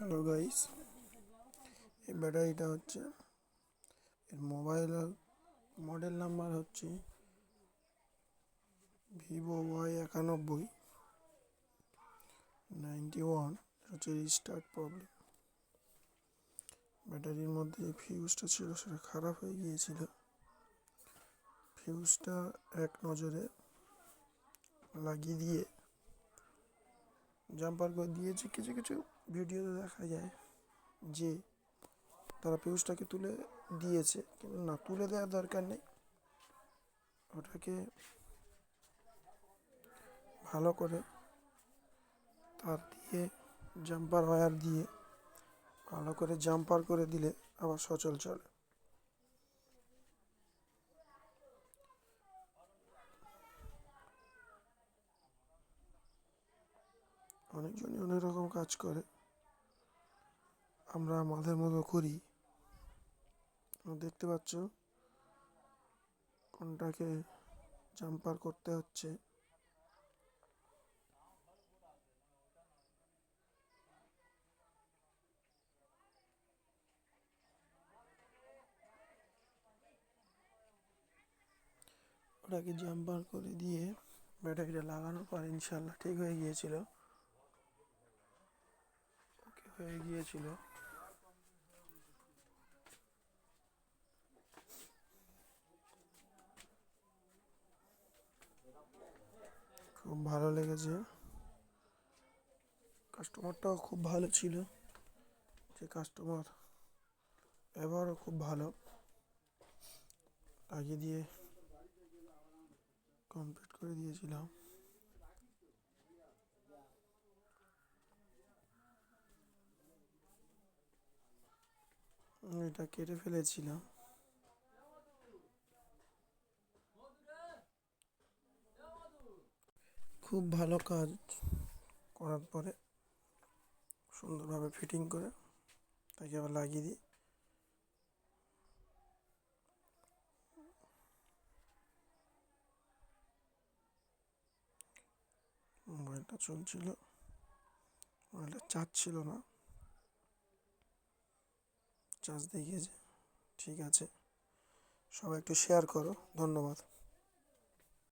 Hello guys, এই ব্যাটারিটা হচ্ছে এর মোবাইল মডেল নাম্বার হচ্ছে vivo Y9191 হচ্ছে রিস্টার্ট প্রবলেম। ব্যাটারির মধ্যে যে ফিউজটা ছিল সেটা খারাপ হয়ে গিয়েছিল। ফিউজটা এক নজরে লাগিয়ে দিয়ে জাম্পার করে দিয়েছে। কিছু কিছু ভিডিওতে দেখা যায় যে তারা ফিউজটাকে তুলে দিয়েছে, কিন্তু না, তুলে দেওয়ার দরকার নেই। ওটাকে ভালো করে তার দিয়ে জাম্পার ওয়্যার দিয়ে ভালো করে জাম্পার করে দিলে আবার সচল চলে। অনেকজনই অনেক রকম কাজ করে, আমরা আমাদের মতো করি। দেখতে পাচ্ছ কোনটাকে জাম্পার করতে হচ্ছে। ওটাকে জাম্পার করে দিয়ে ব্যাটারিটা লাগানোর পর ইনশাল্লাহ ঠিক হয়ে গিয়েছিল। খুব ভালো লেগেছে। কাস্টমারটাও খুব ভালো ছিল, যে কাস্টমার ব্যবহারও খুব ভালো। লাগিয়ে দিয়ে কমপ্লিট করে দিয়েছিলাম। এটা কেটে ফেলেছিলাম। খুব ভালো কাজ করার পরে সুন্দরভাবে ফিটিং করে তাকে আবার লাগিয়ে দিই। মোবাইলটা চলছিল, মোবাইলটা চার্জ ছিল না, চার্জ দেখিয়েছে। ঠিক আছে, সবাই একটু শেয়ার করো। ধন্যবাদ।